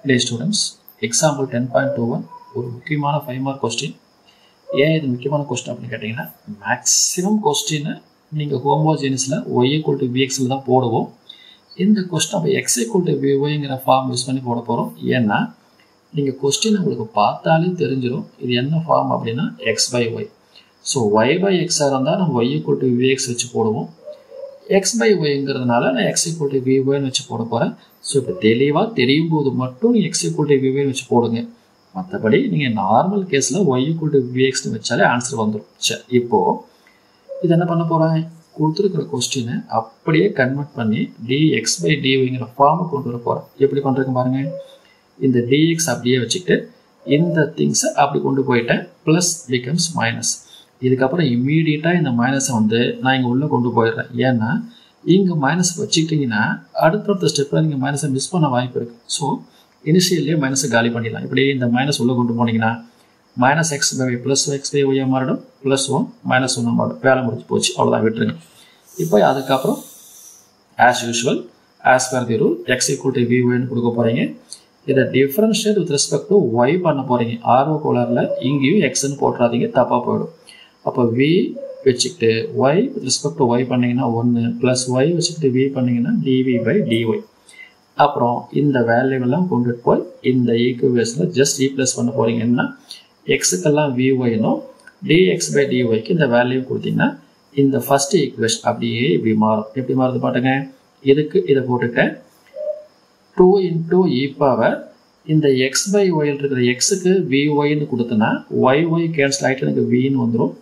Dear students, example 10.21 ஒரு முக்கியமான 5 mark question. ஏன் இது முக்கியமான கொஸ்டின் அப்படின்னு கேட்டிங்கன்னா மேக்ஸிமம் கொஸ்டின் நீங்கள் ஹோமோஜீனியஸில் y = vxல தான் போடுவோம். இந்த கொஸ்டின் அப்போ x = vyங்கிற ஃபார்ம் யூஸ் பண்ணி போட போகிறோம். ஏன்னா நீங்கள் கொஸ்டின் உங்களுக்கு பார்த்தாலே தெரிஞ்சிடும் இது என்ன ஃபார்ம் அப்படின்னா x/y. ஸோ y/x இருந்தால் நம்ம y = vx வச்சு போடுவோம். x/yங்கிறதுனால நான் x = vyன்னு வச்சு போட போகிறேன். ஸோ இப்போ தெளிவாக தெரியும் போது மட்டும் நீங்கள் x = vyன்னு வச்சு போடுங்க. மற்றபடி நீங்கள் நார்மல் கேஸில் y = vxன்னு வச்சாலே ஆன்சர் வந்துடும். சரி, இப்போது இது என்ன பண்ண போகிறேன், கொடுத்துருக்கிற கொஸ்டினை அப்படியே கன்வெர்ட் பண்ணி dx/dyங்கிற ஃபார்மை கொண்டு வர போகிறேன். எப்படி பண்ணுறதுக்கு பாருங்கள். இந்த dx அப்படியே வச்சுக்கிட்டு இந்த திங்ஸை அப்படி கொண்டு போயிட்டேன். Plus becomes minus. இதுக்கப்புறம் இம்மீடியட்டாக இந்த மைனஸை வந்து நான் இங்கே உள்ளே கொண்டு போயிடுறேன். ஏன்னா இங்கே மைனஸ் வச்சுக்கிட்டிங்கன்னா அடுத்தடுத்த ஸ்டெப்பில் நீங்கள் மைனஸை மிஸ் பண்ண வாய்ப்பு இருக்குது. ஸோ இனிஷியல்லே மைனஸை காலி பண்ணிடலாம். இப்படி இந்த மைனஸ் உள்ளே கொண்டு போனீங்கன்னா -x/y ப்ளஸ் x/y மாறிடும், +1 -1 மாறிடும். வேலை முடிஞ்சு போச்சு, அவ்வளோதான், விட்டுருங்க. இப்போ அதுக்கப்புறம் as usual as per the rule x = vyன்னு கொடுக்க போகிறீங்க. இதை differentiate with respect to y பண்ண போகிறீங்க. ஆர்வ கோளாறில் இங்கேயும் எக்ஸ்ன்னு போட்டுறாதீங்க, தப்பாக போயிடும். அப்போ v வச்சுக்கிட்டு y with respect to y பண்ணிங்கன்னா 1 ப்ளஸ் y வச்சுக்கிட்டு v பண்ணிங்கன்னா dv/dy. அப்புறம் இந்த வேல்யூவெல்லாம் கொண்டுட்டு போய் இந்த ஈக்குவேஷனில் ஜஸ்ட் ரீப்ளேஸ் பண்ண போகிறீங்கன்னா எக்ஸுக்கெல்லாம் vyனும் dx/dyக்கு இந்த வேல்யூ கொடுத்தீங்கன்னா இந்த ஃபர்ஸ்ட் ஈக்குவேஷன் அப்படியே இப்படி மாறும். எப்படி மாறுது பாட்டுங்க. இதுக்கு இதை போட்டுட்டேன் 2 × e⁻ இந்த x/y இருக்கிற எக்ஸுக்கு vyன்னு கொடுத்தனா y கேன்சல் ஆகிட்டு எனக்கு vன்னு வந்துடும்.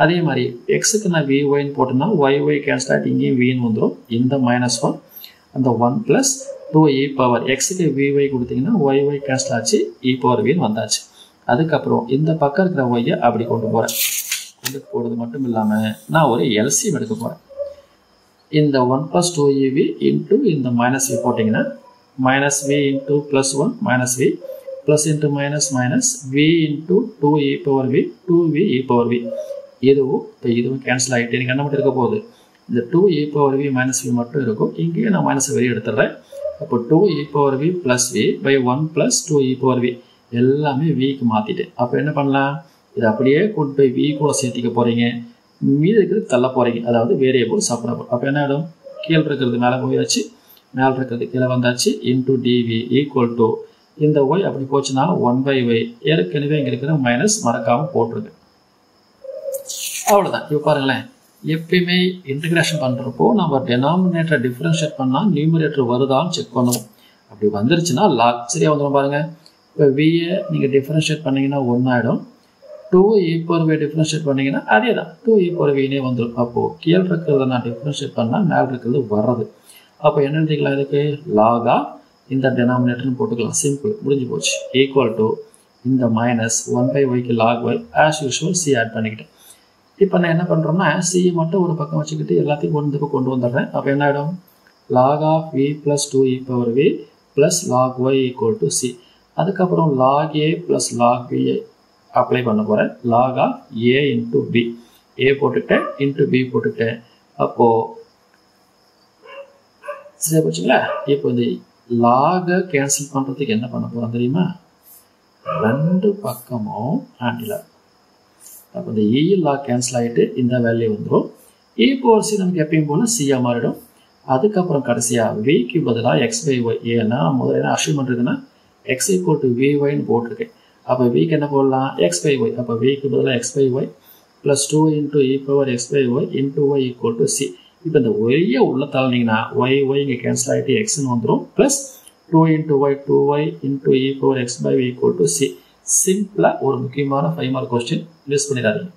அதே மாதிரி எக்ஸுக்கு நான் vyன்னு போட்டேன்னா y கேன்சல் ஆகிட்டு இங்கேயும் vன்னு வந்துடும். இந்த -1 அந்த 1 + 2e⁻ எக்ஸுக்கு vy கொடுத்தீங்கன்னா y கேன்சல் ஆச்சு, e⁻vன்னு வந்தாச்சு. அதுக்கப்புறம் இந்த பக்கம் இருக்கிற ஒய்யை அப்படி கொண்டு போகிறேன். கொண்டு போகிறது மட்டும் இல்லாமல் நான் ஒரு எல்சிஎம் எடுக்க போகிறேன். இந்த 1 + 2ev இன்ட்டு இந்த -v போட்டிங்கன்னா -v × +1 -v plus into minus minus v × 2e⁻v 2v e⁻v. இதுவும் கேன்சல் ஆகிட்டு எனக்கு என்ன மட்டும் இருக்க போகுது, இந்த 2e⁻v -v மட்டும் இருக்கும். இங்கேயும் நான் மைனஸ் வெளியே எடுத்துடுறேன். அப்போ 2e⁻v + v 1 + 2e⁻v எல்லாமே vக்கு மாற்றிட்டேன். அப்போ என்ன பண்ணலாம், இதை அப்படியே கொண்டு போய் v கூட சேர்த்திக்க போகிறீங்க, மீது இருக்கிறது தள்ள போகிறீங்க, அதாவது வேரியபிள் சப்ரபிள். அப்போ என்ன ஆகிடும், கீழே இருக்கிறது மேலே போயாச்சு, மேலே இருக்கிறது கீழே வந்தாச்சு. இன்டூ dv = இந்த y அப்படி போச்சுன்னா 1/y. ஏற்கனவே இங்கே இருக்கிற மைனஸ் மறக்காமல் போட்டுருங்க. அவ்வளோதான். இப்போ பாருங்களேன், எப்பயுமே இன்டிகிரேஷன் பண்ணுறப்போ நம்ம டெனாமினேட்டரை டிஃப்ரென்ஷியேட் பண்ணால் நியூமரேட்டர் வருதான்னு செக் பண்ணுவோம். அப்படி வந்துருச்சுன்னா லாக் சரியாக வந்துடும். பாருங்கள், இப்போ வியை நீங்கள் டிஃப்ரென்ஷியேட் பண்ணிங்கன்னா 1 ஆகிடும். 2e⁻v டிஃப்ரென்ஷியேட் பண்ணிங்கன்னா அதே தான் 2e⁻vனே வந்துடும். அப்போது கீழே இருக்கிறத நான் டிஃப்ரென்ஷியேட் பண்ணால் மேலே இருக்கிறது வர்றது. அப்போ என்ன எழுதிக்கலாம், இதுக்கு லாகா இந்த டெனாமினேட்டர்னு போட்டுக்கலாம். சிம்பிள், முடிஞ்சு போச்சு. ஈக்குவல் இந்த -1/yக்கு log y as usual C add பண்ணிக்கிட்டேன். இப்போ நான் என்ன பண்ணுறோம்னா சியை மட்டும் ஒரு பக்கம் வச்சுக்கிட்டு எல்லாத்தையும் ஒன்று கொண்டு வந்துடுறேன். அப்போ என்ன ஆகிடும், log of v + 2e⁻v + log y = c. அதுக்கப்புறம் log a + log b apply பண்ண போகிறேன். log of a × b, a போட்டுக்கிட்டேன் இன்ட்டு b போட்டுக்கிட்டேன். அப்போது சரி போச்சுங்களா. இப்போ இந்த லாகை கேன்சல் பண்ணுறதுக்கு என்ன பண்ண போகிறோம் தெரியுமா, ரெண்டு பக்கமும் ஆண்டில். அப்போ இந்த log கேன்சல் ஆகிட்டு இந்த வேல்யூ வந்துடும். e⁻c நமக்கு எப்பயும் போல் c-ஆக மாறிடும். அதுக்கப்புறம் கடைசியாக vக்கு பதிலாக x/y. ஏன்னா முதல்ல என்ன அஷ்யூம் பண்ணுறதுன்னா x = vyன்னு போட்டிருக்கேன். அப்போ vக்கு என்ன போடலாம், x/y. அப்போ vக்கு பதிலாக x/y + 2 × e⁻x/y × y = c. இப்போ இந்த ஒய்யை உள்ள தள்ளினீங்கன்னா y இங்கே கேன்சல் ஆகிட்டு எக்ஸ்ன்னு வந்துடும். Plus 2 × y 2y × e⁻x/y = c. சிம்பிளாக ஒரு முக்கியமான 5 மார்க் கொஸ்டின் மிஸ் பண்ணிடாதீங்க.